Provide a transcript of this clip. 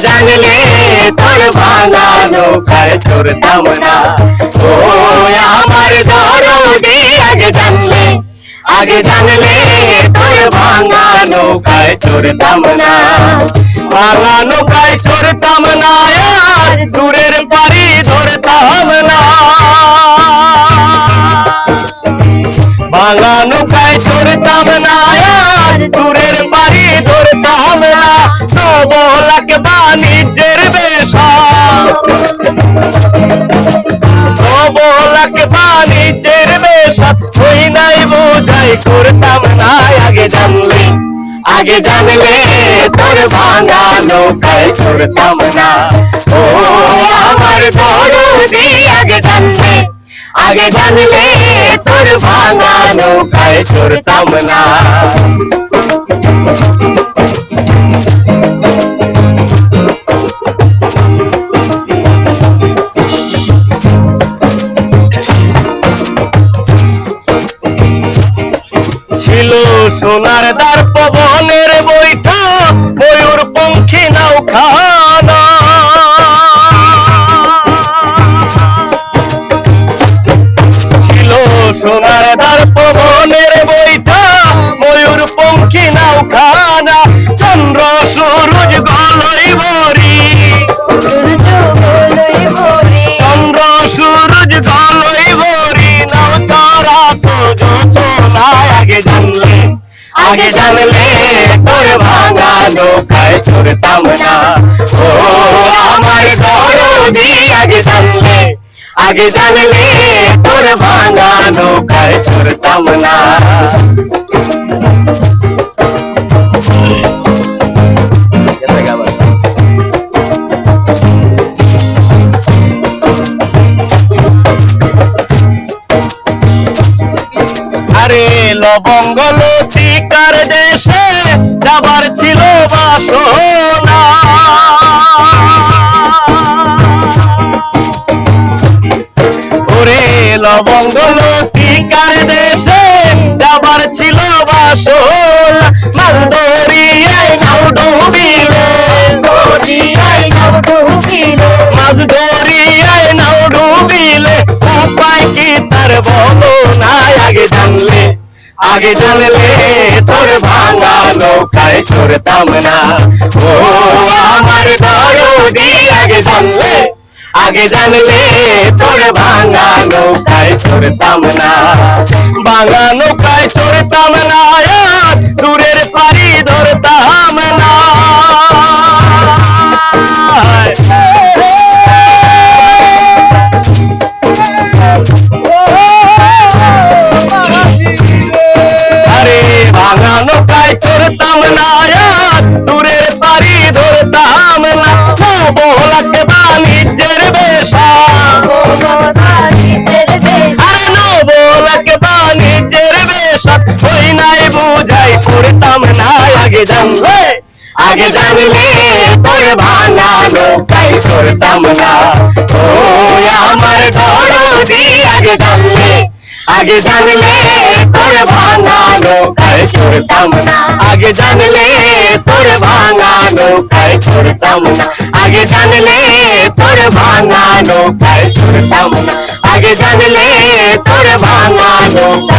জানলে তোর ভাঙা নৌকায় চড়তাম না। ও আমার দরদি আগে জানলে তোর ভাঙা নৌকায় চড়তাম না। ভাঙা নৌকায় চড়তাম না আর দূরের পাড়ি ধরতাম না। ভাঙা নৌকায় চড়তাম না আর দূরের পাড়ি ধরতাম না। সবলাক বাণিজ্যের বেশা, সবলাক বাণিজ্যের বেশা হই নাই বোঝাই করতাম না। আগে জানলে তোর ভাঙা নৌকায় চড়তাম না। ও আমার দরদি আগে জানলে তোর ভাঙা নৌকায় চড়তাম না। ছিল সোনার দ্বার পবনের বৈঠা ময়ূর পঙ্খী নৌখানা। ছিল সোনার দ্বার পবনের বৈঠা ময়ূর পঙ্খী নৌখানা। চন্দ্র সূরজ গলই ভরি, চন্দ্র সূরজ গলই ভরি নাও চড়া তো চলায়। আগে জানলে তোর ভাঙা নৌকায় চড়তাম না। ও আমার দরদি আগে জানলে তোর ভাঙা নৌকায় চড়তাম না। আরে লবঙ্গ লতিকার দেশে যাবার ছিল বাসনা। ওরে লবঙ্গ লতিকার দেশে যাবার ছিল বাসনা। মাঝদরিয়ায় নাও ডুবিলে, মাঝদরিয়ায় নাও ডুবিলে উপায় কি তার বলো না। আগে জানলে তোর ভাঙা নৌকায় চড়তাম না। ও আমার দরদি আগে জানলে তোর ভাঙা নৌকায় চড়তাম না। ভাঙা নৌকায় চড়তাম না আর দূরের পাড়ি ধরতাম না। আরে ভাঙা নৌকায় চড়তাম না আর দূরের পাড়ি ধরতাম না। সবলাক বাণিজ্যের বেশা, আরে নবলাক বাণিজ্যের বেশা হই নাই বোঝাই করতাম না। আগে জানলে তোর ভাঙা নৌকায় চড়তাম না। ও আমার দরদি আগে জানলে তোর ভাঙা নৌকায় চড়তাম না। আগে জানলে তোর ভাঙা নৌকায় চড়তাম না। আগে জানলে তোর ভাঙা নৌকায় চড়তাম না। আগে জানলে তোর ভাঙা নৌকায়